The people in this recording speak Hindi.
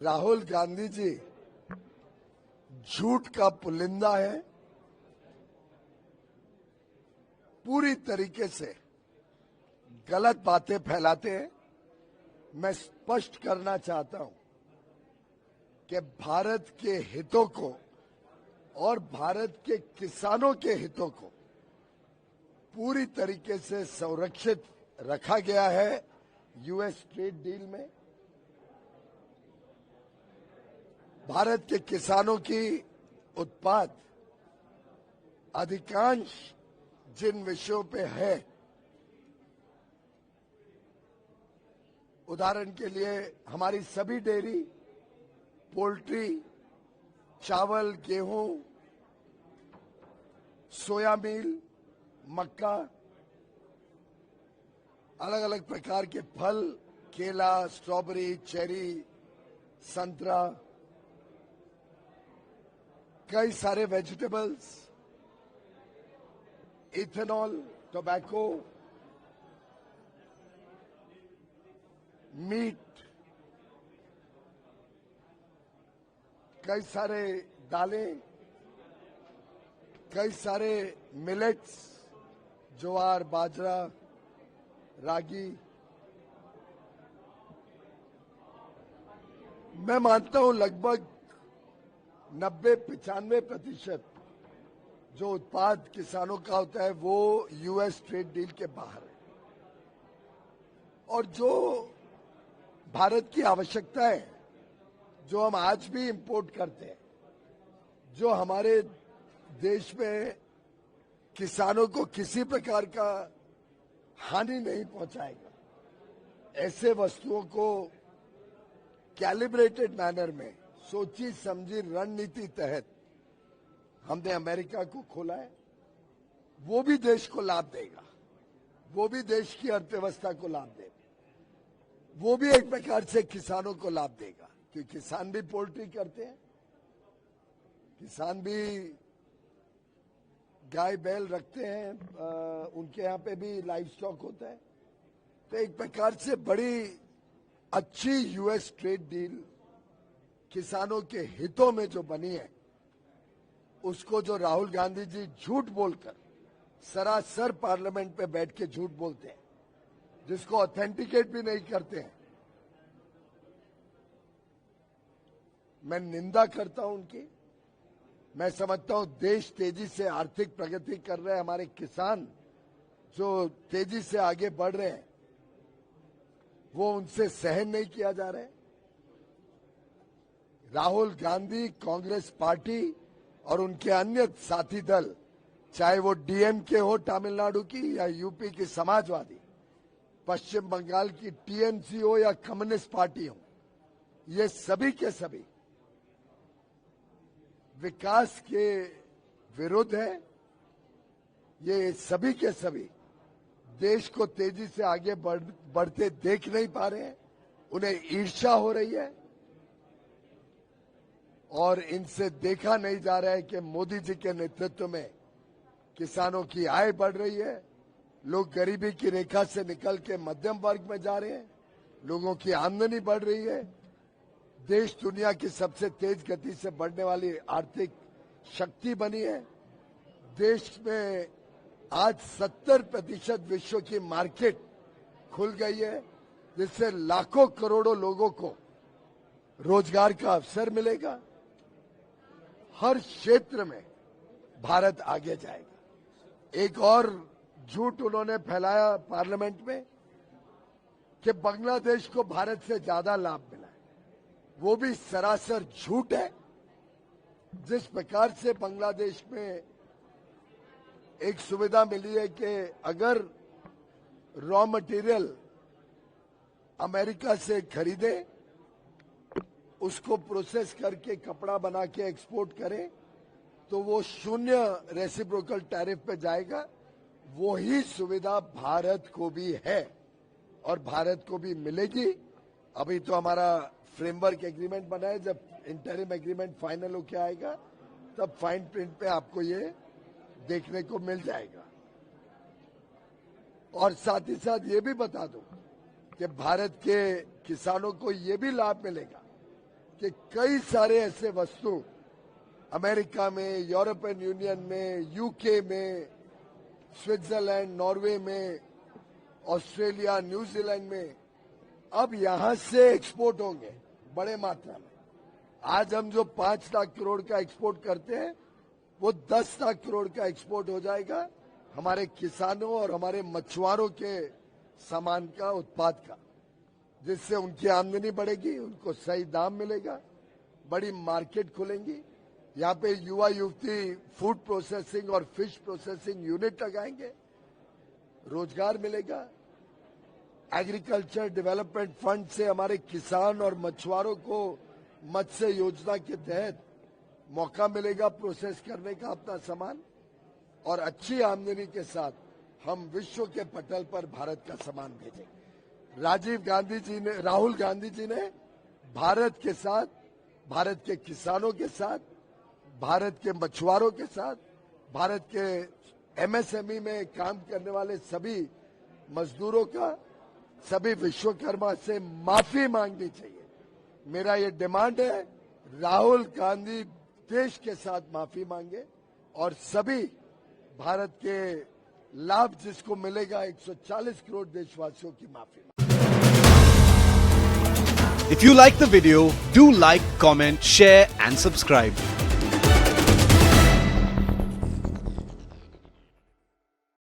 राहुल गांधी जी झूठ का पुलिंदा है। पूरी तरीके से गलत बातें फैलाते हैं। मैं स्पष्ट करना चाहता हूं कि भारत के हितों को और भारत के किसानों के हितों को पूरी तरीके से संरक्षित रखा गया है यूएस ट्रेड डील में। भारत के किसानों की उत्पाद अधिकांश जिन विषयों पे है, उदाहरण के लिए हमारी सभी डेयरी, पोल्ट्री, चावल, गेहूं, सोया मील, मक्का, अलग अलग प्रकार के फल, केला, स्ट्रॉबेरी, चेरी, संतरा, कई सारे वेजिटेबल्स, इथेनॉल, टोबैको, मीट, कई सारे दालें, कई सारे मिलेट्स, ज्वार, बाजरा, रागी। मैं मानता हूं लगभग 90-95% जो उत्पाद किसानों का होता है वो यूएस ट्रेड डील के बाहर है। और जो भारत की आवश्यकता है, जो हम आज भी इंपोर्ट करते हैं, जो हमारे देश में किसानों को किसी प्रकार का हानि नहीं पहुंचाएगा, ऐसे वस्तुओं को कैलिब्रेटेड मैनर में सोची समझी रणनीति तहत हमने अमेरिका को खोला है। वो भी देश को लाभ देगा, वो भी देश की अर्थव्यवस्था को लाभ देगा, वो भी एक प्रकार से किसानों को लाभ देगा, क्योंकि किसान भी पोल्ट्री करते हैं, किसान भी गाय बैल रखते हैं, उनके यहाँ पे भी लाइव स्टॉक होता है। तो एक प्रकार से बड़ी अच्छी यूएस ट्रेड डील किसानों के हितों में जो बनी है, उसको जो राहुल गांधी जी झूठ बोलकर सरासर पार्लियामेंट पे बैठ के झूठ बोलते हैं, जिसको ऑथेंटिकेट भी नहीं करते हैं, मैं निंदा करता हूं उनकी। मैं समझता हूं देश तेजी से आर्थिक प्रगति कर रहे हैं, हमारे किसान जो तेजी से आगे बढ़ रहे हैं, वो उनसे सहन नहीं किया जा रहा है। राहुल गांधी, कांग्रेस पार्टी और उनके अन्य साथी दल, चाहे वो डीएमके हो तमिलनाडु की, या यूपी की समाजवादी, पश्चिम बंगाल की टीएमसी हो या कम्युनिस्ट पार्टी हो, ये सभी के सभी विकास के विरुद्ध है। ये सभी के सभी देश को तेजी से आगे बढ़ते देख नहीं पा रहे हैं, उन्हें ईर्ष्या हो रही है और इनसे देखा नहीं जा रहा है कि मोदी जी के नेतृत्व में किसानों की आय बढ़ रही है, लोग गरीबी की रेखा से निकल के मध्यम वर्ग में जा रहे हैं, लोगों की आमदनी बढ़ रही है, देश दुनिया की सबसे तेज गति से बढ़ने वाली आर्थिक शक्ति बनी है। देश में आज 70% विश्व की मार्केट खुल गई है, जिससे लाखों करोड़ों लोगों को रोजगार का अवसर मिलेगा। हर क्षेत्र में भारत आगे जाएगा। एक और झूठ उन्होंने फैलाया पार्लियामेंट में कि बांग्लादेश को भारत से ज्यादा लाभ मिला है। वो भी सरासर झूठ है। जिस प्रकार से बांग्लादेश में एक सुविधा मिली है कि अगर रॉ मटेरियल अमेरिका से खरीदे, उसको प्रोसेस करके कपड़ा बना के एक्सपोर्ट करें, तो वो 0 रेसिप्रोकल टैरिफ पे जाएगा। वो ही सुविधा भारत को भी है और भारत को भी मिलेगी। अभी तो हमारा फ्रेमवर्क एग्रीमेंट बना है, जब इंटरिम एग्रीमेंट फाइनल होके आएगा तब फाइन प्रिंट पे आपको ये देखने को मिल जाएगा। और साथ ही साथ ये भी बता दूं कि भारत के किसानों को ये भी लाभ मिलेगा कि कई सारे ऐसे वस्तु अमेरिका में, यूरोपियन यूनियन में, यूके में, स्विट्जरलैंड, नॉर्वे में, ऑस्ट्रेलिया, न्यूजीलैंड में अब यहां से एक्सपोर्ट होंगे बड़े मात्रा में। आज हम जो 5 लाख करोड़ का एक्सपोर्ट करते हैं वो 10 लाख करोड़ का एक्सपोर्ट हो जाएगा हमारे किसानों और हमारे मछुआरों के सामान का, उत्पाद का, जिससे उनकी आमदनी बढ़ेगी, उनको सही दाम मिलेगा, बड़ी मार्केट खुलेंगी। यहाँ पे युवा युवती फूड प्रोसेसिंग और फिश प्रोसेसिंग यूनिट लगाएंगे, रोजगार मिलेगा। एग्रीकल्चर डेवलपमेंट फंड से हमारे किसान और मछुआरों को मत्स्य योजना के तहत मौका मिलेगा प्रोसेस करने का अपना सामान, और अच्छी आमदनी के साथ हम विश्व के पटल पर भारत का सामान भेजेंगे। राहुल गांधी जी ने भारत के साथ, भारत के किसानों के साथ, भारत के मछुआरों के साथ, भारत के एमएसएमई में काम करने वाले सभी मजदूरों का, सभी विश्वकर्मा से माफी मांगनी चाहिए। मेरा ये डिमांड है, राहुल गांधी देश के साथ माफी मांगे और सभी भारत के लाभ जिसको मिलेगा 140 करोड़ देशवासियों की माफी। If you like the video, do like, comment, share and subscribe.